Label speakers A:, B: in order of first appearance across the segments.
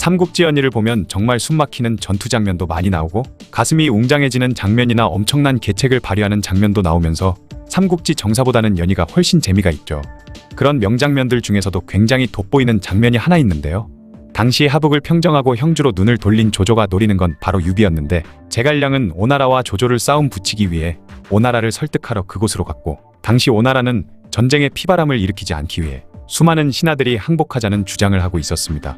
A: 삼국지 연의를 보면 정말 숨막히는 전투 장면도 많이 나오고 가슴이 웅장해지는 장면이나 엄청난 계책을 발휘하는 장면도 나오면서 삼국지 정사보다는 연의가 훨씬 재미가 있죠. 그런 명장면들 중에서도 굉장히 돋보이는 장면이 하나 있는데요. 당시 하북을 평정하고 형주로 눈을 돌린 조조가 노리는 건 바로 유비였는데, 제갈량은 오나라와 조조를 싸움 붙이기 위해 오나라를 설득하러 그곳으로 갔고, 당시 오나라는 전쟁의 피바람을 일으키지 않기 위해 수많은 신하들이 항복하자는 주장을 하고 있었습니다.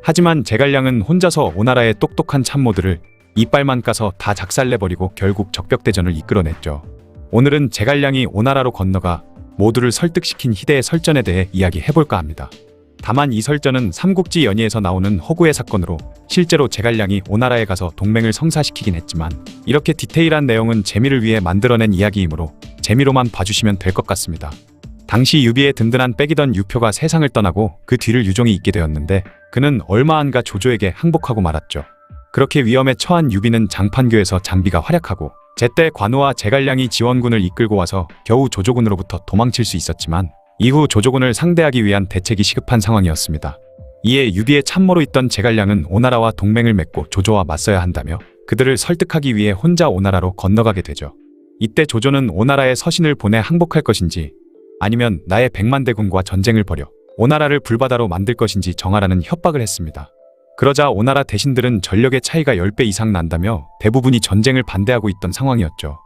A: 하지만 제갈량은 혼자서 오나라의 똑똑한 참모들을 이빨만 까서 다 작살내버리고 결국 적벽대전을 이끌어냈죠. 오늘은 제갈량이 오나라로 건너가 모두를 설득시킨 희대의 설전에 대해 이야기해볼까 합니다. 다만 이 설전은 삼국지 연의에서 나오는 허구의 사건으로 실제로 제갈량이 오나라에 가서 동맹을 성사시키긴 했지만, 이렇게 디테일한 내용은 재미를 위해 만들어낸 이야기이므로 재미로만 봐주시면 될 것 같습니다. 당시 유비의 든든한 백이던 유표가 세상을 떠나고 그 뒤를 유종이 잇게 되었는데, 그는 얼마 안가 조조에게 항복하고 말았죠. 그렇게 위험에 처한 유비는 장판교에서 장비가 활약하고 제때 관우와 제갈량이 지원군을 이끌고 와서 겨우 조조군으로부터 도망칠 수 있었지만, 이후 조조군을 상대하기 위한 대책이 시급한 상황이었습니다. 이에 유비의 참모로 있던 제갈량은 오나라와 동맹을 맺고 조조와 맞서야 한다며 그들을 설득하기 위해 혼자 오나라로 건너가게 되죠. 이때 조조는 오나라에 서신을 보내 항복할 것인지 아니면 나의 100만 대군과 전쟁을 벌여 오나라를 불바다로 만들 것인지 정하라는 협박을 했습니다. 그러자 오나라 대신들은 전력의 차이가 10배 이상 난다며 대부분이 전쟁을 반대하고 있던 상황이었죠.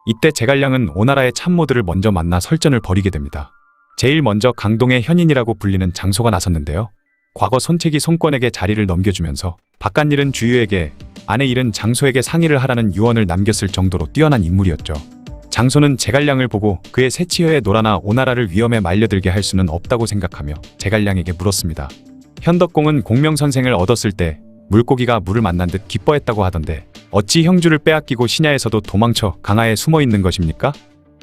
A: 이때 제갈량은 오나라의 참모들을 먼저 만나 설전을 벌이게 됩니다. 제일 먼저 강동의 현인이라고 불리는 장소가 나섰는데요. 과거 손책이 손권에게 자리를 넘겨주면서 바깥일은 주유에게, 안의 일은 장소에게 상의를 하라는 유언을 남겼을 정도로 뛰어난 인물이었죠. 장소는 제갈량을 보고 그의 새치혀에 놀아나 오나라를 위험에 말려들게 할 수는 없다고 생각하며 제갈량에게 물었습니다. 현덕공은 공명선생을 얻었을 때 물고기가 물을 만난 듯 기뻐했다고 하던데 어찌 형주를 빼앗기고 신야에서도 도망쳐 강하에 숨어있는 것입니까?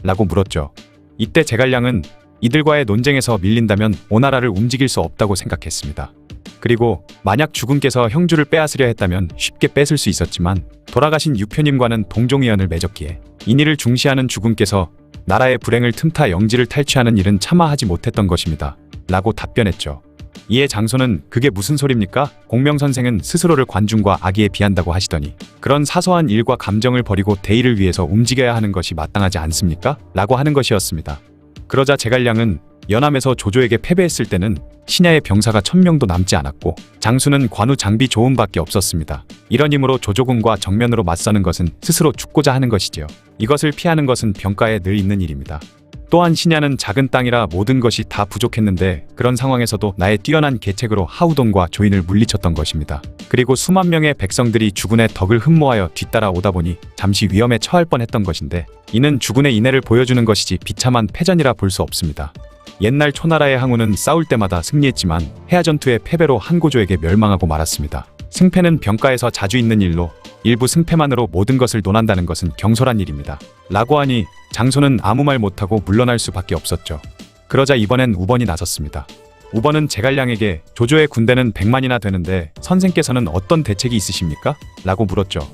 A: 라고 물었죠. 이때 제갈량은 이들과의 논쟁에서 밀린다면 오나라를 움직일 수 없다고 생각했습니다. 그리고 만약 주군께서 형주를 빼앗으려 했다면 쉽게 뺏을 수 있었지만 돌아가신 유표님과는 동종의연을 맺었기에 인의를 중시하는 주군께서 나라의 불행을 틈타 영지를 탈취하는 일은 차마 하지 못했던 것입니다. 라고 답변했죠. 이에 장소는 그게 무슨 소립니까? 공명선생은 스스로를 관중과 악의에 비한다고 하시더니 그런 사소한 일과 감정을 버리고 대의를 위해서 움직여야 하는 것이 마땅하지 않습니까? 라고 하는 것이었습니다. 그러자 제갈량은 연암에서 조조에게 패배했을 때는 신야의 병사가 1000명도 남지 않았고 장수는 관우 장비 조음밖에 없었습니다. 이런 힘으로 조조군과 정면으로 맞서는 것은 스스로 죽고자 하는 것이지요. 이것을 피하는 것은 병가에 늘 있는 일입니다. 또한 신야는 작은 땅이라 모든 것이 다 부족했는데 그런 상황에서도 나의 뛰어난 계책으로 하우돈과 조인을 물리쳤던 것입니다. 그리고 수만 명의 백성들이 주군의 덕을 흠모하여 뒤따라 오다 보니 잠시 위험에 처할 뻔했던 것인데 이는 주군의 인애를 보여주는 것이지 비참한 패전이라 볼 수 없습니다. 옛날 초나라의 항우는 싸울 때마다 승리했지만 해야전투의 패배로 한고조에게 멸망하고 말았습니다. 승패는 병가에서 자주 있는 일로 일부 승패만으로 모든 것을 논한다는 것은 경솔한 일입니다. 라고 하니 장소는 아무 말 못하고 물러날 수밖에 없었죠. 그러자 이번엔 우번이 나섰습니다. 우번은 제갈량에게 조조의 군대는 100만이나 되는데 선생께서는 어떤 대책이 있으십니까? 라고 물었죠.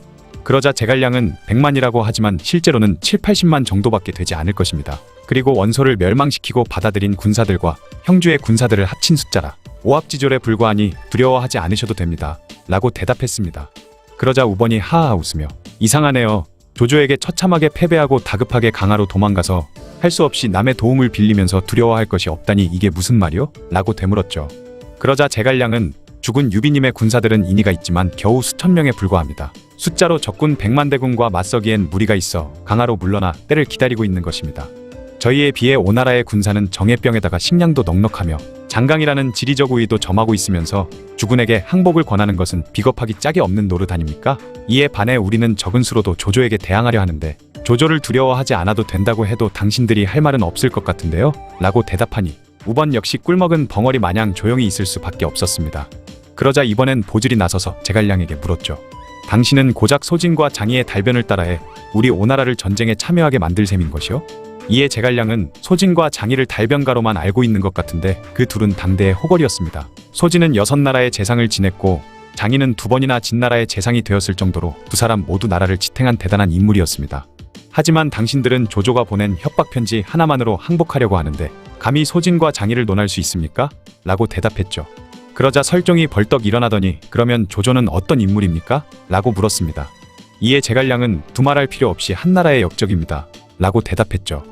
A: 그러자 제갈량은 100만이라고 하지만 실제로는 7, 80만 정도밖에 되지 않을 것입니다. 그리고 원소를 멸망시키고 받아들인 군사들과 형주의 군사들을 합친 숫자라 오합지졸에 불과하니 두려워하지 않으셔도 됩니다. 라고 대답했습니다. 그러자 우번이 하하 웃으며 이상하네요. 조조에게 처참하게 패배하고 다급하게 강하로 도망가서 할 수 없이 남의 도움을 빌리면서 두려워할 것이 없다니 이게 무슨 말이요? 라고 되물었죠. 그러자 제갈량은 죽은 유비님의 군사들은 인의가 있지만 겨우 수천 명에 불과합니다. 숫자로 적군 100만 대군과 맞서기엔 무리가 있어 강하로 물러나 때를 기다리고 있는 것입니다. 저희에 비해 오나라의 군사는 정예병에다가 식량도 넉넉하며 장강이라는 지리적 우위도 점하고 있으면서 주군에게 항복을 권하는 것은 비겁하기 짝이 없는 노릇 아닙니까? 이에 반해 우리는 적은 수로도 조조에게 대항하려 하는데 조조를 두려워하지 않아도 된다고 해도 당신들이 할 말은 없을 것 같은데요? 라고 대답하니 우번 역시 꿀먹은 벙어리 마냥 조용히 있을 수밖에 없었습니다. 그러자 이번엔 보질이 나서서 제갈량에게 물었죠. 당신은 고작 소진과 장의의 달변을 따라해 우리 오나라를 전쟁에 참여하게 만들 셈인 것이요? 이에 제갈량은 소진과 장의를 달변가로만 알고 있는 것 같은데 그 둘은 당대의 호걸이었습니다. 소진은 6나라의 재상을 지냈고 장의는 2번이나 진나라의 재상이 되었을 정도로 두 사람 모두 나라를 지탱한 대단한 인물이었습니다. 하지만 당신들은 조조가 보낸 협박편지 하나만으로 항복하려고 하는데 감히 소진과 장의를 논할 수 있습니까? 라고 대답했죠. 그러자 설종이 벌떡 일어나더니 그러면 조조는 어떤 인물입니까? 라고 물었습니다. 이에 제갈량은 두말할 필요 없이 한나라의 역적입니다. 라고 대답했죠.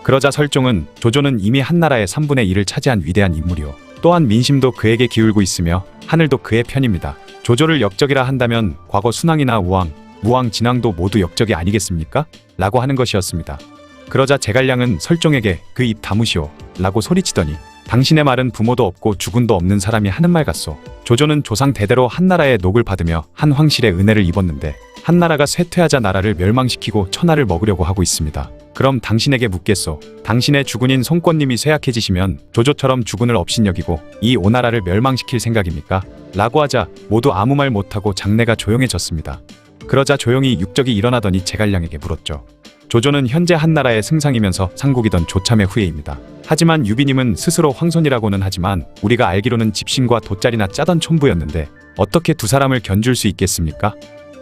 A: 그러자 설종은 조조는 이미 한나라의 3분의 1을 차지한 위대한 인물이요. 또한 민심도 그에게 기울고 있으며 하늘도 그의 편입니다. 조조를 역적이라 한다면 과거 순왕이나 우왕, 무왕, 진왕도 모두 역적이 아니겠습니까? 라고 하는 것이었습니다. 그러자 제갈량은 설종에게 그 입 다무시오 라고 소리치더니 당신의 말은 부모도 없고 주군도 없는 사람이 하는 말 같소. 조조는 조상 대대로 한나라의 녹을 받으며 한 황실의 은혜를 입었는데 한나라가 쇠퇴하자 나라를 멸망시키고 천하를 먹으려고 하고 있습니다. 그럼 당신에게 묻겠소. 당신의 주군인 송권님이 쇠약해지시면 조조처럼 주군을 업신여기고 이 오나라를 멸망시킬 생각입니까? 라고 하자 모두 아무 말 못하고 장내가 조용해졌습니다. 그러자 조용히 육적이 일어나더니 제갈량에게 물었죠. 조조는 현재 한나라의 승상이면서 상국이던 조참의 후예입니다. 하지만 유비님은 스스로 황손이라고는 하지만 우리가 알기로는 집신과 돗자리나 짜던 촌부였는데 어떻게 두 사람을 견줄 수 있겠습니까?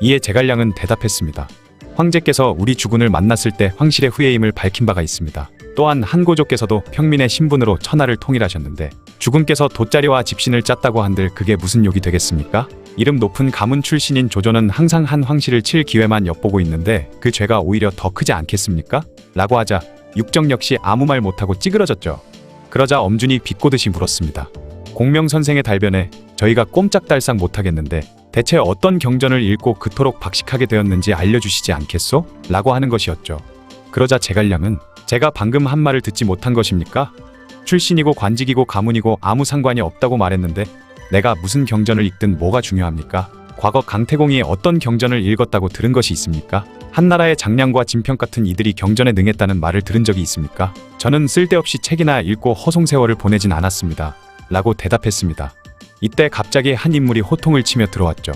A: 이에 제갈량은 대답했습니다. 황제께서 우리 주군을 만났을 때 황실의 후예임을 밝힌 바가 있습니다. 또한 한고조께서도 평민의 신분으로 천하를 통일하셨는데 주군께서 돗자리와 집신을 짰다고 한들 그게 무슨 욕이 되겠습니까? 이름 높은 가문 출신인 조조는 항상 한 황실을 칠 기회만 엿보고 있는데 그 죄가 오히려 더 크지 않겠습니까? 라고 하자 육정 역시 아무 말 못하고 찌그러졌죠. 그러자 엄준이 비꼬듯이 물었습니다. 공명선생의 달변에 저희가 꼼짝달싹 못하겠는데 대체 어떤 경전을 읽고 그토록 박식하게 되었는지 알려주시지 않겠소? 라고 하는 것이었죠. 그러자 제갈량은 제가 방금 한 말을 듣지 못한 것입니까? 출신이고 관직이고 가문이고 아무 상관이 없다고 말했는데 내가 무슨 경전을 읽든 뭐가 중요합니까? 과거 강태공이 어떤 경전을 읽었다고 들은 것이 있습니까? 한나라의 장량과 진평 같은 이들이 경전에 능했다는 말을 들은 적이 있습니까? 저는 쓸데없이 책이나 읽고 허송세월을 보내진 않았습니다. 라고 대답했습니다. 이때 갑자기 한 인물이 호통을 치며 들어왔죠.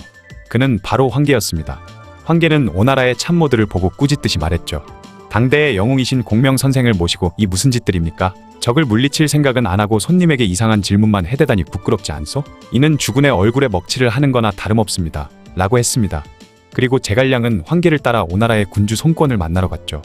A: 그는 바로 황계였습니다. 황계는 오나라의 참모들을 보고 꾸짖듯이 말했죠. 당대의 영웅이신 공명선생을 모시고 이 무슨 짓들입니까? 적을 물리칠 생각은 안 하고 손님에게 이상한 질문만 해대다니 부끄럽지 않소? 이는 주군의 얼굴에 먹칠을 하는 거나 다름없습니다. 라고 했습니다. 그리고 제갈량은 황계를 따라 오나라의 군주 송권을 만나러 갔죠.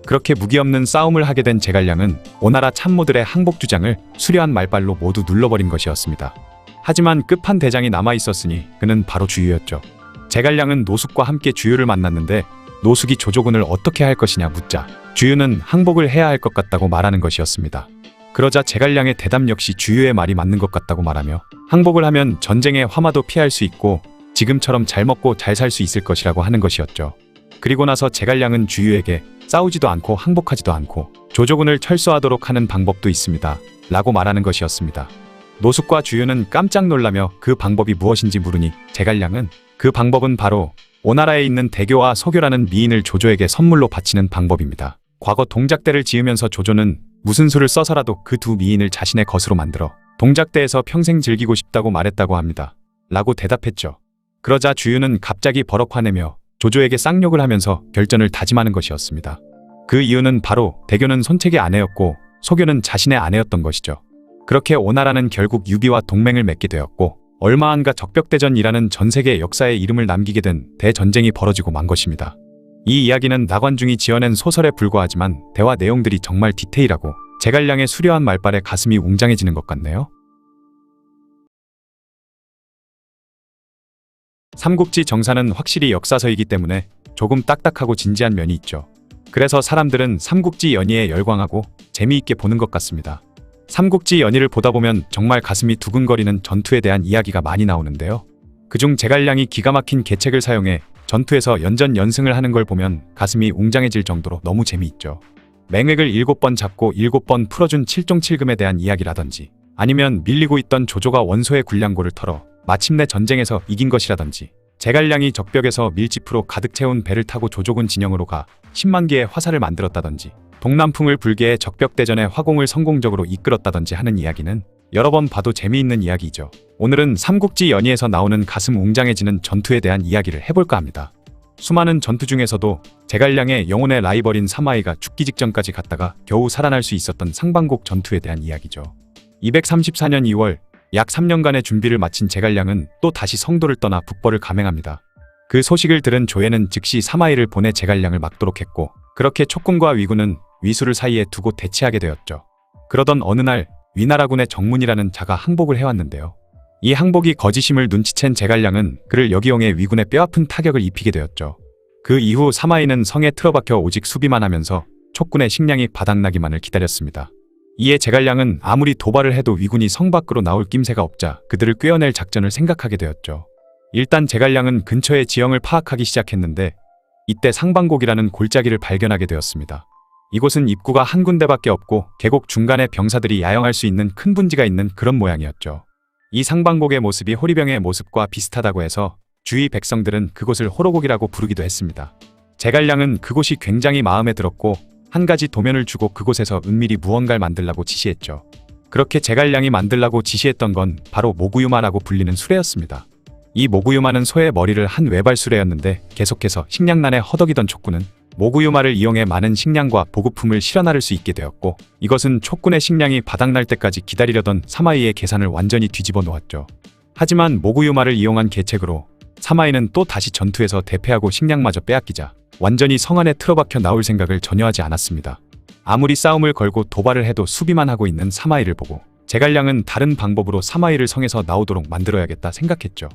A: 그렇게 무기 없는 싸움을 하게 된 제갈량은 오나라 참모들의 항복 주장을 수려한 말발로 모두 눌러버린 것이었습니다. 하지만 끝판 대장이 남아있었으니 그는 바로 주유였죠. 제갈량은 노숙과 함께 주유를 만났는데 노숙이 조조군을 어떻게 할 것이냐 묻자 주유는 항복을 해야 할 것 같다고 말하는 것이었습니다. 그러자 제갈량의 대답 역시 주유의 말이 맞는 것 같다고 말하며 항복을 하면 전쟁의 화마도 피할 수 있고 지금처럼 잘 먹고 잘 살 수 있을 것이라고 하는 것이었죠. 그리고 나서 제갈량은 주유에게 싸우지도 않고 항복하지도 않고 조조군을 철수하도록 하는 방법도 있습니다. 라고 말하는 것이었습니다. 노숙과 주유는 깜짝 놀라며 그 방법이 무엇인지 물으니 제갈량은 그 방법은 바로 오나라에 있는 대교와 소교라는 미인을 조조에게 선물로 바치는 방법입니다. 과거 동작대를 지으면서 조조는 무슨 수를 써서라도 그 두 미인을 자신의 것으로 만들어 동작대에서 평생 즐기고 싶다고 말했다고 합니다. 라고 대답했죠. 그러자 주유는 갑자기 버럭 화내며 조조에게 쌍욕을 하면서 결전을 다짐하는 것이었습니다. 그 이유는 바로 대교는 손책의 아내였고 소교는 자신의 아내였던 것이죠. 그렇게 오나라는 결국 유비와 동맹을 맺게 되었고 얼마 안가 적벽대전이라는 전세계 역사에 이름을 남기게 된 대전쟁이 벌어지고 만 것입니다. 이 이야기는 나관중이 지어낸 소설에 불과하지만 대화 내용들이 정말 디테일하고 제갈량의 수려한 말발에 가슴이 웅장해지는 것 같네요. 삼국지 정사는 확실히 역사서이기 때문에 조금 딱딱하고 진지한 면이 있죠. 그래서 사람들은 삼국지 연의에 열광하고 재미있게 보는 것 같습니다. 삼국지 연의를 보다 보면 정말 가슴이 두근거리는 전투에 대한 이야기가 많이 나오는데요. 그중 제갈량이 기가 막힌 계책을 사용해 전투에서 연전연승을 하는 걸 보면 가슴이 웅장해질 정도로 너무 재미있죠. 맹획을 7번 잡고 7번 풀어준 칠종칠금에 대한 이야기라든지 아니면 밀리고 있던 조조가 원소의 군량고를 털어 마침내 전쟁에서 이긴 것이라든지 제갈량이 적벽에서 밀짚으로 가득 채운 배를 타고 조조군 진영으로 가 10만 개의 화살을 만들었다든지 동남풍을 불개해 적벽대전의 화공을 성공적으로 이끌었다든지 하는 이야기는 여러 번 봐도 재미있는 이야기이죠. 오늘은 삼국지 연의에서 나오는 가슴 웅장해지는 전투에 대한 이야기를 해볼까 합니다. 수많은 전투 중에서도 제갈량의 영혼의 라이벌인 사마이가 죽기 직전까지 갔다가 겨우 살아날 수 있었던 상방곡 전투에 대한 이야기죠. 234년 2월 약 3년간의 준비를 마친 제갈량은 또 다시 성도를 떠나 북벌을 감행합니다. 그 소식을 들은 조예는 즉시 사마이를 보내 제갈량을 막도록 했고 그렇게 촉군과 위군은 위수를 사이에 두고 대치하게 되었죠. 그러던 어느 날 위나라군의 정문이라는 자가 항복을 해왔는데요. 이 항복이 거짓임을 눈치챈 제갈량은 그를 역이용해 위군에 뼈아픈 타격을 입히게 되었죠. 그 이후 사마이는 성에 틀어박혀 오직 수비만 하면서 촉군의 식량이 바닥나기만을 기다렸습니다. 이에 제갈량은 아무리 도발을 해도 위군이 성 밖으로 나올 낌새가 없자 그들을 꿰어낼 작전을 생각하게 되었죠. 일단 제갈량은 근처의 지형을 파악하기 시작했는데 이때 상방곡이라는 골짜기를 발견하게 되었습니다. 이곳은 입구가 한 군데밖에 없고 계곡 중간에 병사들이 야영할 수 있는 큰 분지가 있는 그런 모양이었죠. 이 상방곡의 모습이 호리병의 모습과 비슷하다고 해서 주위 백성들은 그곳을 호로곡이라고 부르기도 했습니다. 제갈량은 그곳이 굉장히 마음에 들었고 한 가지 도면을 주고 그곳에서 은밀히 무언가를 만들라고 지시했죠. 그렇게 제갈량이 만들라고 지시했던 건 바로 모구유마라고 불리는 수레였습니다. 이 모구유마는 소의 머리를 한 외발 수레였는데 계속해서 식량난에 허덕이던 촉군은 모구유마를 이용해 많은 식량과 보급품을 실어 나를 수 있게 되었고 이것은 촉군의 식량이 바닥날 때까지 기다리려던 사마이의 계산을 완전히 뒤집어 놓았죠. 하지만 모구유마를 이용한 계책으로 사마이는 또 다시 전투에서 대패하고 식량마저 빼앗기자 완전히 성 안에 틀어박혀 나올 생각을 전혀 하지 않았습니다. 아무리 싸움을 걸고 도발을 해도 수비만 하고 있는 사마이를 보고 제갈량은 다른 방법으로 사마이를 성에서 나오도록 만들어야겠다 생각했죠.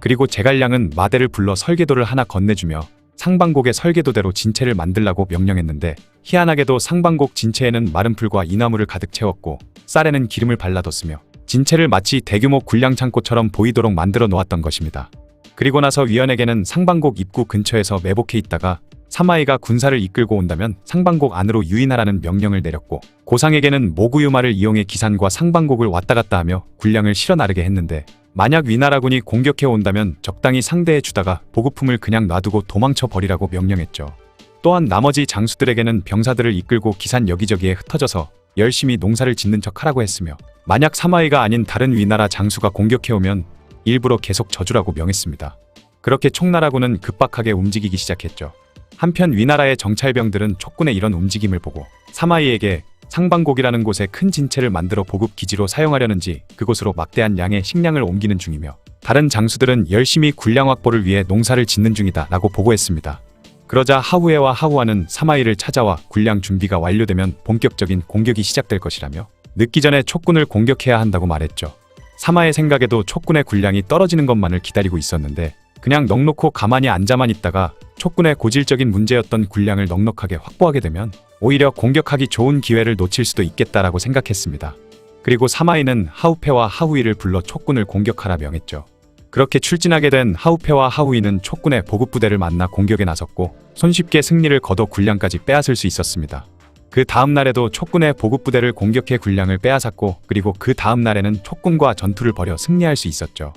A: 그리고 제갈량은 마대를 불러 설계도를 하나 건네주며 상방곡의 설계도대로 진체를 만들라고 명령했는데 희한하게도 상방곡 진체에는 마른 풀과 이나무를 가득 채웠고 쌀에는 기름을 발라뒀으며 진체를 마치 대규모 군량 창고처럼 보이도록 만들어 놓았던 것입니다. 그리고 나서 위원에게는 상방곡 입구 근처에서 매복해 있다가 사마이가 군사를 이끌고 온다면 상방곡 안으로 유인하라는 명령을 내렸고 고상에게는 모구유마를 이용해 기산과 상방곡을 왔다 갔다 하며 군량을 실어 나르게 했는데 만약 위나라군이 공격해 온다면 적당히 상대해 주다가 보급품을 그냥 놔두고 도망쳐 버리라고 명령했죠. 또한 나머지 장수들에게는 병사들을 이끌고 기산 여기저기에 흩어져서 열심히 농사를 짓는 척 하라고 했으며 만약 사마이가 아닌 다른 위나라 장수가 공격해 오면 일부러 계속 져주라고 명했습니다. 그렇게 총나라군은 급박하게 움직이기 시작했죠. 한편 위나라의 정찰병들은 촉군의 이런 움직임을 보고 사마이에게 상방곡이라는 곳에 큰 진체를 만들어 보급 기지로 사용하려는지 그곳으로 막대한 양의 식량을 옮기는 중이며 다른 장수들은 열심히 군량 확보를 위해 농사를 짓는 중이다 라고 보고했습니다. 그러자 하후에와 하후아는 사마이를 찾아와 군량 준비가 완료되면 본격적인 공격이 시작될 것이라며 늦기 전에 촉군을 공격해야 한다고 말했죠. 사마의 생각에도 촉군의 군량이 떨어지는 것만을 기다리고 있었는데 그냥 넉놓고 가만히 앉아만 있다가 촉군의 고질적인 문제였던 군량을 넉넉하게 확보하게 되면 오히려 공격하기 좋은 기회를 놓칠 수도 있겠다라고 생각했습니다. 그리고 사마이는 하우페와 하후이를 불러 촉군을 공격하라 명했죠. 그렇게 출진하게 된 하우페와 하후이는 촉군의 보급부대를 만나 공격에 나섰고 손쉽게 승리를 거둬 군량까지 빼앗을 수 있었습니다. 그 다음 날에도 촉군의 보급부대를 공격해 군량을 빼앗았고 그리고 그 다음 날에는 촉군과 전투를 벌여 승리할 수 있었죠.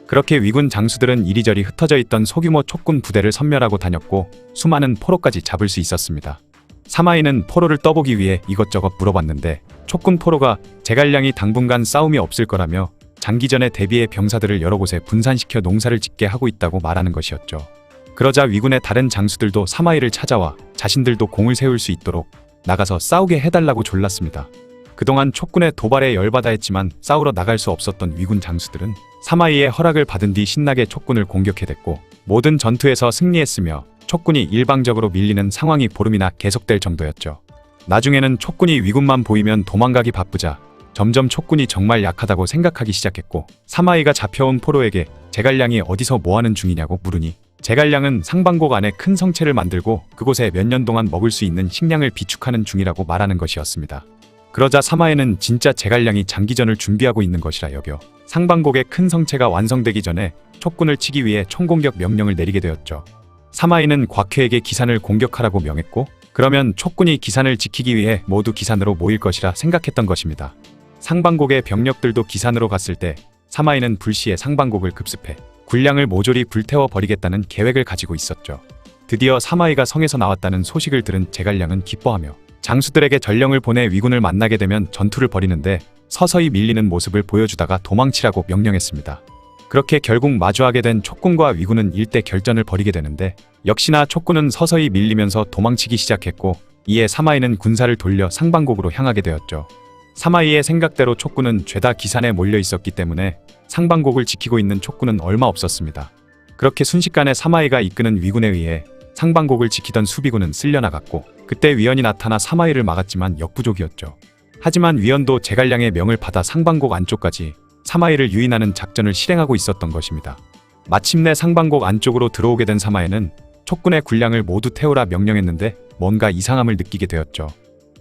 A: 그렇게 위군 장수들은 이리저리 흩어져 있던 소규모 촉군 부대를 섬멸하고 다녔고 수많은 포로까지 잡을 수 있었습니다. 사마이는 포로를 떠보기 위해 이것저것 물어봤는데 촉군 포로가 제갈량이 당분간 싸움이 없을 거라며 장기전에 대비해 병사들을 여러 곳에 분산시켜 농사를 짓게 하고 있다고 말하는 것이었죠. 그러자 위군의 다른 장수들도 사마이를 찾아와 자신들도 공을 세울 수 있도록 나가서 싸우게 해달라고 졸랐습니다. 그동안 촉군의 도발에 열받아 했지만 싸우러 나갈 수 없었던 위군 장수들은 사마이의 허락을 받은 뒤 신나게 촉군을 공격해댔고 모든 전투에서 승리했으며 촉군이 일방적으로 밀리는 상황이 보름이나 계속될 정도였죠. 나중에는 촉군이 위군만 보이면 도망가기 바쁘자 점점 촉군이 정말 약하다고 생각하기 시작했고 사마이가 잡혀온 포로에게 제갈량이 어디서 뭐하는 중이냐고 물으니 제갈량은 상방곡 안에 큰 성체를 만들고 그곳에 몇 년 동안 먹을 수 있는 식량을 비축하는 중이라고 말하는 것이었습니다. 그러자 사마이는 진짜 제갈량이 장기전을 준비하고 있는 것이라 여겨 상방곡의 큰 성체가 완성되기 전에 촉군을 치기 위해 총공격 명령을 내리게 되었죠. 사마이는 곽회에게 기산을 공격하라고 명했고 그러면 촉군이 기산을 지키기 위해 모두 기산으로 모일 것이라 생각했던 것입니다. 상방곡의 병력들도 기산으로 갔을 때 사마이는 불시에 상방곡을 급습해 군량을 모조리 불태워 버리겠다는 계획을 가지고 있었죠. 드디어 사마이가 성에서 나왔다는 소식을 들은 제갈량은 기뻐하며 장수들에게 전령을 보내 위군을 만나게 되면 전투를 벌이는데 서서히 밀리는 모습을 보여주다가 도망치라고 명령했습니다. 그렇게 결국 마주하게 된 촉군과 위군은 일대 결전을 벌이게 되는데 역시나 촉군은 서서히 밀리면서 도망치기 시작했고 이에 사마이는 군사를 돌려 상방곡으로 향하게 되었죠. 사마이의 생각대로 촉군은 죄다 기산에 몰려 있었기 때문에 상방곡을 지키고 있는 촉군은 얼마 없었습니다. 그렇게 순식간에 사마이가 이끄는 위군에 의해 상방곡을 지키던 수비군은 쓸려나갔고 그때 위원이 나타나 사마이를 막았지만 역부족이었죠. 하지만 위원도 제갈량의 명을 받아 상방곡 안쪽까지 사마이를 유인하는 작전을 실행하고 있었던 것입니다. 마침내 상방곡 안쪽으로 들어오게 된 사마이는 촉군의 군량을 모두 태우라 명령했는데 뭔가 이상함을 느끼게 되었죠.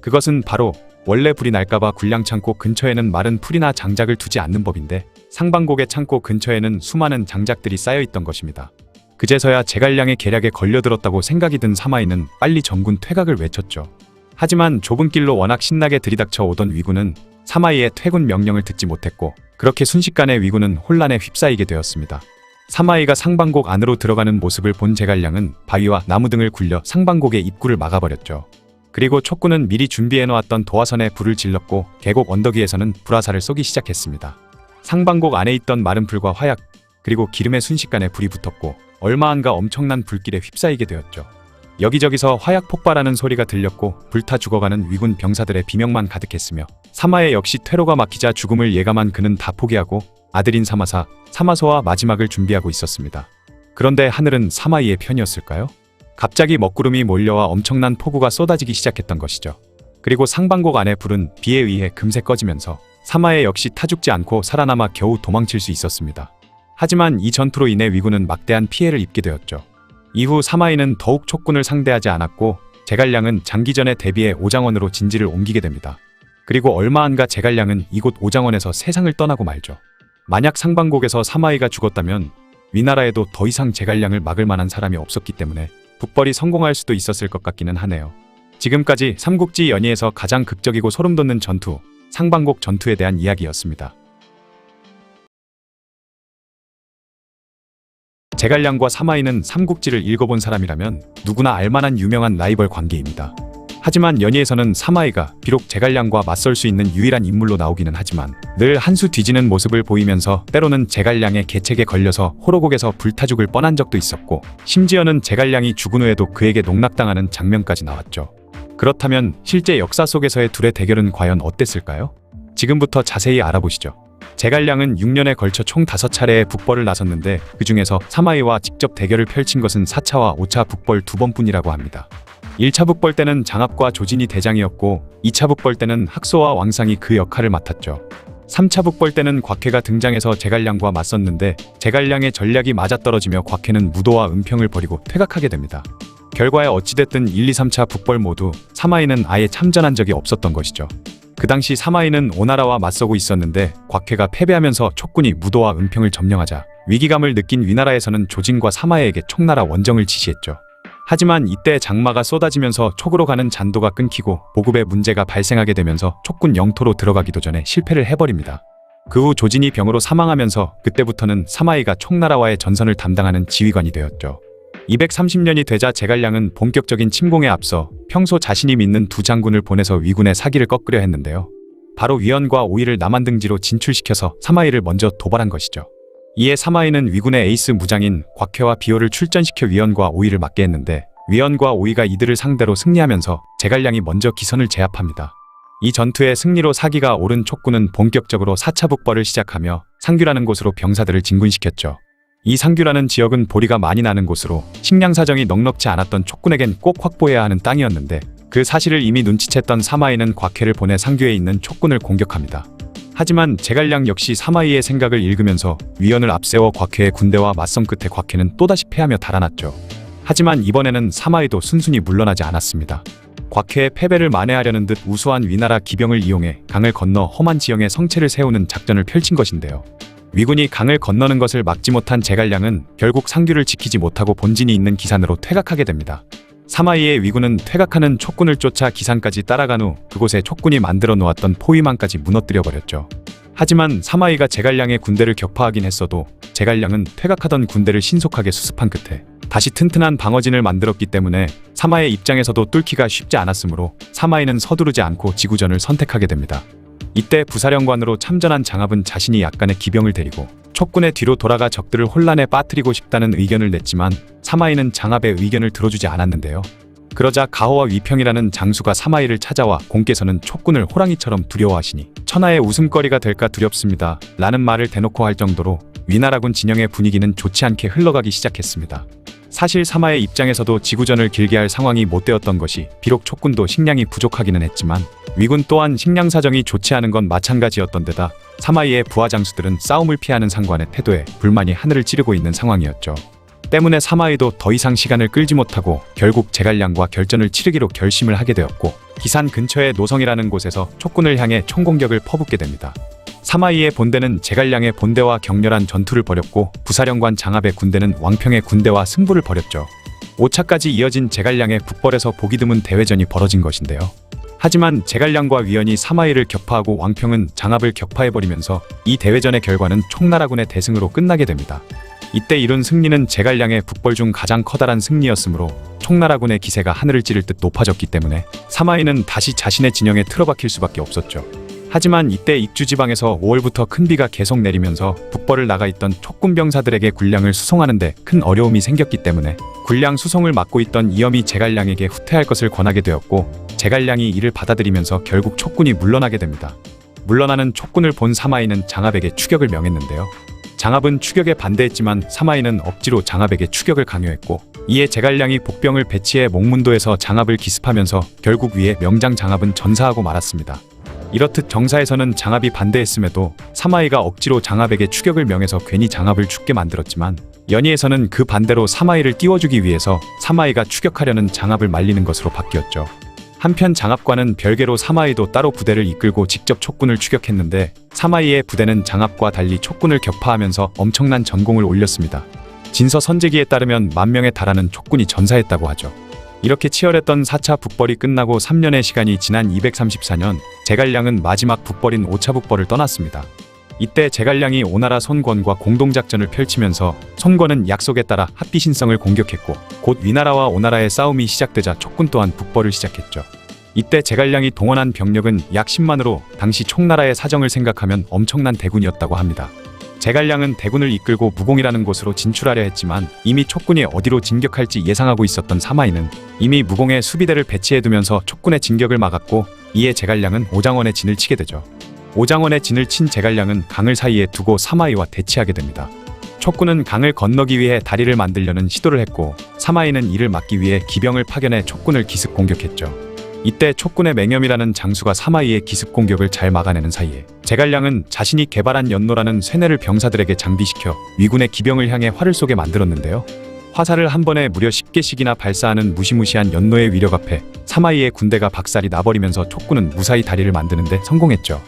A: 그것은 바로 원래 불이 날까봐 군량 창고 근처에는 마른 풀이나 장작을 두지 않는 법인데 상방곡의 창고 근처에는 수많은 장작들이 쌓여 있던 것입니다. 그제서야 제갈량의 계략에 걸려들었다고 생각이 든 사마이는 빨리 전군 퇴각을 외쳤죠. 하지만 좁은 길로 워낙 신나게 들이닥쳐 오던 위군은 사마이의 퇴군 명령을 듣지 못했고 그렇게 순식간에 위군은 혼란에 휩싸이게 되었습니다. 사마이가 상방곡 안으로 들어가는 모습을 본 제갈량은 바위와 나무 등을 굴려 상방곡의 입구를 막아버렸죠. 그리고 촉군은 미리 준비해놓았던 도화선에 불을 질렀고 계곡 언덕 위에서는 불화살을 쏘기 시작했습니다. 상방곡 안에 있던 마른 풀과 화약 그리고 기름에 순식간에 불이 붙었고 얼마 안가 엄청난 불길에 휩싸이게 되었죠. 여기저기서 화약 폭발하는 소리가 들렸고 불타 죽어가는 위군 병사들의 비명만 가득했으며 사마의 역시 퇴로가 막히자 죽음을 예감한 그는 다 포기하고 아들인 사마소와 마지막을 준비하고 있었습니다. 그런데 하늘은 사마이의 편이었을까요? 갑자기 먹구름이 몰려와 엄청난 폭우가 쏟아지기 시작했던 것이죠. 그리고 상방곡 안의 불은 비에 의해 금세 꺼지면서 사마의 역시 타죽지 않고 살아남아 겨우 도망칠 수 있었습니다. 하지만 이 전투로 인해 위군은 막대한 피해를 입게 되었죠. 이후 사마이는 더욱 촉군을 상대하지 않았고 제갈량은 장기전에 대비해 오장원으로 진지를 옮기게 됩니다. 그리고 얼마 안가 제갈량은 이곳 오장원에서 세상을 떠나고 말죠. 만약 상방곡에서 사마이가 죽었다면 위나라에도 더 이상 제갈량을 막을 만한 사람이 없었기 때문에 북벌이 성공할 수도 있었을 것 같기는 하네요. 지금까지 삼국지 연의에서 가장 극적이고 소름돋는 전투, 상방곡 전투에 대한 이야기였습니다. 제갈량과 사마이는 삼국지를 읽어본 사람이라면 누구나 알만한 유명한 라이벌 관계입니다. 하지만 연의에서는 사마이가 비록 제갈량과 맞설 수 있는 유일한 인물로 나오기는 하지만 늘 한 수 뒤지는 모습을 보이면서 때로는 제갈량의 계책에 걸려서 호로곡에서 불타 죽을 뻔한 적도 있었고 심지어는 제갈량이 죽은 후에도 그에게 농락당하는 장면까지 나왔죠. 그렇다면 실제 역사 속에서의 둘의 대결은 과연 어땠을까요? 지금부터 자세히 알아보시죠. 제갈량은 6년에 걸쳐 총 5차례의 북벌을 나섰는데 그 중에서 사마이와 직접 대결을 펼친 것은 4차와 5차 북벌 2번뿐이라고 합니다. 1차 북벌 때는 장압과 조진이 대장이었고 2차 북벌 때는 학소와 왕상이 그 역할을 맡았죠. 3차 북벌 때는 곽회가 등장해서 제갈량과 맞섰는데 제갈량의 전략이 맞아떨어지며 곽회는 무도와 은평을 버리고 퇴각하게 됩니다. 결과에 어찌됐든 1, 2, 3차 북벌 모두 사마이는 아예 참전한 적이 없었던 것이죠. 그 당시 사마이는 오나라와 맞서고 있었는데 곽회가 패배하면서 촉군이 무도와 은평을 점령하자 위기감을 느낀 위나라에서는 조진과 사마이에게 총나라 원정을 지시했죠. 하지만 이때 장마가 쏟아지면서 촉으로 가는 잔도가 끊기고 보급에 문제가 발생하게 되면서 촉군 영토로 들어가기도 전에 실패를 해버립니다. 그 후 조진이 병으로 사망하면서 그때부터는 사마이가 총나라와의 전선을 담당하는 지휘관이 되었죠. 230년이 되자 제갈량은 본격적인 침공에 앞서 평소 자신이 믿는 두 장군을 보내서 위군의 사기를 꺾으려 했는데요. 바로 위연과 오이를 남한등지로 진출시켜서 사마이를 먼저 도발한 것이죠. 이에 사마이는 위군의 에이스 무장인 곽회와 비호를 출전시켜 위연과 오이를 맞게 했는데 위연과 오이가 이들을 상대로 승리하면서 제갈량이 먼저 기선을 제압합니다. 이 전투의 승리로 사기가 오른 촉군은 본격적으로 4차 북벌을 시작하며 상규라는 곳으로 병사들을 진군시켰죠. 이 상규라는 지역은 보리가 많이 나는 곳으로 식량 사정이 넉넉지 않았던 촉군에겐 꼭 확보해야 하는 땅이었는데 그 사실을 이미 눈치챘던 사마이는 곽회를 보내 상규에 있는 촉군을 공격합니다. 하지만 제갈량 역시 사마이의 생각을 읽으면서 위연을 앞세워 곽회의 군대와 맞선 끝에 곽회는 또다시 패하며 달아났죠. 하지만 이번에는 사마이도 순순히 물러나지 않았습니다. 곽회의 패배를 만회하려는 듯 우수한 위나라 기병을 이용해 강을 건너 험한 지형에 성체를 세우는 작전을 펼친 것인데요. 위군이 강을 건너는 것을 막지 못한 제갈량은 결국 상규를 지키지 못하고 본진이 있는 기산으로 퇴각하게 됩니다. 사마이의 위군은 퇴각하는 촉군을 쫓아 기산까지 따라간 후 그곳에 촉군이 만들어 놓았던 포위망까지 무너뜨려 버렸죠. 하지만 사마이가 제갈량의 군대를 격파하긴 했어도 제갈량은 퇴각하던 군대를 신속하게 수습한 끝에 다시 튼튼한 방어진을 만들었기 때문에 사마의 입장에서도 뚫기가 쉽지 않았으므로 사마이는 서두르지 않고 지구전을 선택하게 됩니다. 이때 부사령관으로 참전한 장압은 자신이 약간의 기병을 데리고 촉군의 뒤로 돌아가 적들을 혼란에 빠뜨리고 싶다는 의견을 냈지만 사마이는 장압의 의견을 들어주지 않았는데요. 그러자 가호와 위평이라는 장수가 사마이를 찾아와 공께서는 촉군을 호랑이처럼 두려워하시니 천하의 웃음거리가 될까 두렵습니다 라는 말을 대놓고 할 정도로 위나라군 진영의 분위기는 좋지 않게 흘러가기 시작했습니다. 사실 사마의 입장에서도 지구전을 길게 할 상황이 못 되었던 것이 비록 촉군도 식량이 부족하기는 했지만 위군 또한 식량 사정이 좋지 않은 건 마찬가지였던 데다 사마이의 부하 장수들은 싸움을 피하는 상관의 태도에 불만이 하늘을 찌르고 있는 상황이었죠. 때문에 사마이도 더 이상 시간을 끌지 못하고 결국 제갈량과 결전을 치르기로 결심을 하게 되었고 기산 근처의 노성이라는 곳에서 촉군을 향해 총공격을 퍼붓게 됩니다. 사마이의 본대는 제갈량의 본대와 격렬한 전투를 벌였고 부사령관 장압의 군대는 왕평의 군대와 승부를 벌였죠. 5차까지 이어진 제갈량의 북벌에서 보기 드문 대회전이 벌어진 것인데요. 하지만 제갈량과 위연이 사마이를 격파하고 왕평은 장압을 격파해버리면서 이 대회전의 결과는 총나라군의 대승으로 끝나게 됩니다. 이때 이룬 승리는 제갈량의 북벌 중 가장 커다란 승리였으므로 총나라군의 기세가 하늘을 찌를 듯 높아졌기 때문에 사마이는 다시 자신의 진영에 틀어박힐 수밖에 없었죠. 하지만 이때 익주지방에서 5월부터 큰 비가 계속 내리면서 북벌을 나가 있던 촉군 병사들에게 군량을 수송하는 데 큰 어려움이 생겼기 때문에 군량 수송을 맡고 있던 이염이 제갈량에게 후퇴할 것을 권하게 되었고 제갈량이 이를 받아들이면서 결국 촉군이 물러나게 됩니다. 물러나는 촉군을 본 사마이는 장압에게 추격을 명했는데요. 장압은 추격에 반대했지만 사마이는 억지로 장압에게 추격을 강요했고 이에 제갈량이 복병을 배치해 목문도에서 장압을 기습하면서 결국 위에 명장 장압은 전사하고 말았습니다. 이렇듯 정사에서는 장압이 반대했음에도 사마이가 억지로 장압에게 추격을 명해서 괜히 장압을 죽게 만들었지만 연희에서는 그 반대로 사마이를 띄워주기 위해서 사마이가 추격하려는 장압을 말리는 것으로 바뀌었죠. 한편 장압과는 별개로 사마이도 따로 부대를 이끌고 직접 촉군을 추격했는데 사마이의 부대는 장압과 달리 촉군을 격파하면서 엄청난 전공을 올렸습니다. 진서 선제기에 따르면 10,000명에 달하는 촉군이 전사했다고 하죠. 이렇게 치열했던 4차 북벌이 끝나고 3년의 시간이 지난 234년 제갈량은 마지막 북벌인 5차 북벌을 떠났습니다. 이때 제갈량이 오나라 손권과 공동작전을 펼치면서 손권은 약속에 따라 합비신성을 공격했고 곧 위나라와 오나라의 싸움이 시작되자 촉군 또한 북벌을 시작했죠. 이때 제갈량이 동원한 병력은 약 10만으로 당시 총나라의 사정을 생각하면 엄청난 대군이었다고 합니다. 제갈량은 대군을 이끌고 무공이라는 곳으로 진출하려 했지만 이미 촉군이 어디로 진격할지 예상하고 있었던 사마이는 이미 무공에 수비대를 배치해두면서 촉군의 진격을 막았고 이에 제갈량은 오장원의 진을 치게 되죠. 오장원의 진을 친 제갈량은 강을 사이에 두고 사마이와 대치하게 됩니다. 촉군은 강을 건너기 위해 다리를 만들려는 시도를 했고 사마이는 이를 막기 위해 기병을 파견해 촉군을 기습 공격했죠. 이때 촉군의 맹염이라는 장수가 사마이의 기습 공격을 잘 막아내는 사이에 제갈량은 자신이 개발한 연노라는 쇠뇌를 병사들에게 장비시켜 위군의 기병을 향해 활을 쏘게 만들었는데요. 화살을 한 번에 무려 10개씩이나 발사하는 무시무시한 연노의 위력 앞에 사마이의 군대가 박살이 나버리면서 촉군은 무사히 다리를 만드는 데 성공했죠.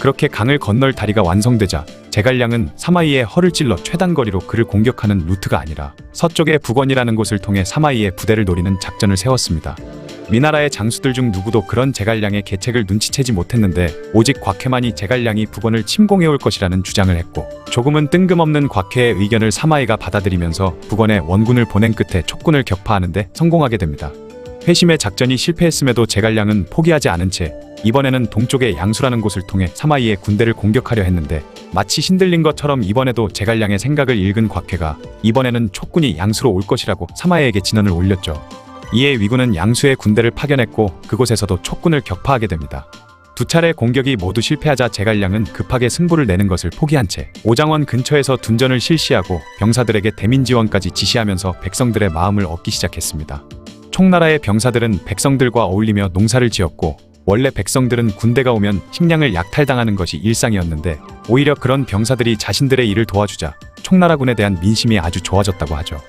A: 그렇게 강을 건널 다리가 완성되자 제갈량은 사마이의 허를 찔러 최단거리로 그를 공격하는 루트가 아니라 서쪽의 북원이라는 곳을 통해 사마이의 부대를 노리는 작전을 세웠습니다. 위나라의 장수들 중 누구도 그런 제갈량의 계책을 눈치채지 못했는데 오직 곽회만이 제갈량이 북원을 침공해올 것이라는 주장을 했고 조금은 뜬금없는 곽회의 의견을 사마이가 받아들이면서 북원에 원군을 보낸 끝에 촉군을 격파하는 데 성공하게 됩니다. 회심의 작전이 실패했음에도 제갈량은 포기하지 않은 채 이번에는 동쪽의 양수라는 곳을 통해 사마이의 군대를 공격하려 했는데 마치 신들린 것처럼 이번에도 제갈량의 생각을 읽은 곽회가 이번에는 촉군이 양수로 올 것이라고 사마이에게 진언을 올렸죠. 이에 위군은 양수의 군대를 파견했고 그곳에서도 촉군을 격파하게 됩니다. 두 차례 공격이 모두 실패하자 제갈량은 급하게 승부를 내는 것을 포기한 채 오장원 근처에서 둔전을 실시하고 병사들에게 대민 지원까지 지시하면서 백성들의 마음을 얻기 시작했습니다. 총나라의 병사들은 백성들과 어울리며 농사를 지었고 원래 백성들은 군대가 오면 식량을 약탈당하는 것이 일상이었는데 오히려 그런 병사들이 자신들의 일을 도와주자 총나라군에 대한 민심이 아주 좋아졌다고 하죠.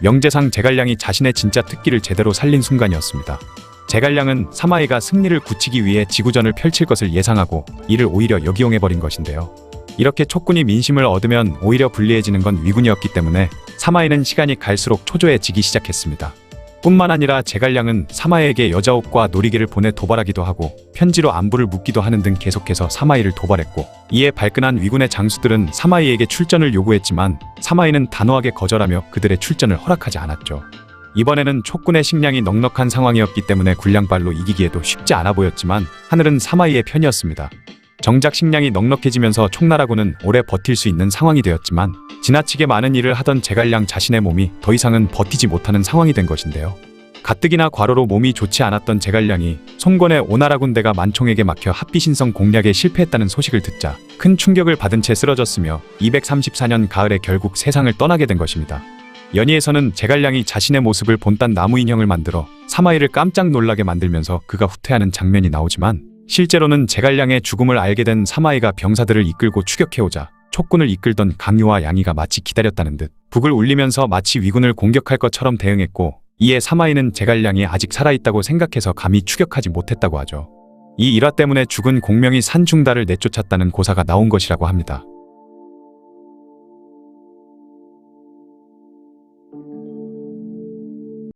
A: 명제상 제갈량이 자신의 진짜 특기를 제대로 살린 순간이었습니다. 제갈량은 사마이가 승리를 굳히기 위해 지구전을 펼칠 것을 예상하고 이를 오히려 역이용해버린 것인데요. 이렇게 촉군이 민심을 얻으면 오히려 불리해지는 건 위군이었기 때문에 사마이는 시간이 갈수록 초조해지기 시작했습니다. 뿐만 아니라 제갈량은 사마이에게 여자옷과 놀이개를 보내 도발하기도 하고 편지로 안부를 묻기도 하는 등 계속해서 사마이를 도발했고 이에 발끈한 위군의 장수들은 사마이에게 출전을 요구했지만 사마이는 단호하게 거절하며 그들의 출전을 허락하지 않았죠. 이번에는 촉군의 식량이 넉넉한 상황이었기 때문에 군량발로 이기기에도 쉽지 않아 보였지만 하늘은 사마이의 편이었습니다. 정작 식량이 넉넉해지면서 총나라군은 오래 버틸 수 있는 상황이 되었지만 지나치게 많은 일을 하던 제갈량 자신의 몸이 더 이상은 버티지 못하는 상황이 된 것인데요. 가뜩이나 과로로 몸이 좋지 않았던 제갈량이 손권의 오나라 군대가 만총에게 막혀 합비신성 공략에 실패했다는 소식을 듣자 큰 충격을 받은 채 쓰러졌으며 234년 가을에 결국 세상을 떠나게 된 것입니다. 연희에서는 제갈량이 자신의 모습을 본딴 나무 인형을 만들어 사마이를 깜짝 놀라게 만들면서 그가 후퇴하는 장면이 나오지만, 실제로는 제갈량의 죽음을 알게 된 사마이가 병사들을 이끌고 추격해오자 촉군을 이끌던 강유와 양이가 마치 기다렸다는 듯 북을 울리면서 마치 위군을 공격할 것처럼 대응했고, 이에 사마이는 제갈량이 아직 살아있다고 생각해서 감히 추격하지 못했다고 하죠. 이 일화 때문에 죽은 공명이 산중달을 내쫓았다는 고사가 나온 것이라고 합니다.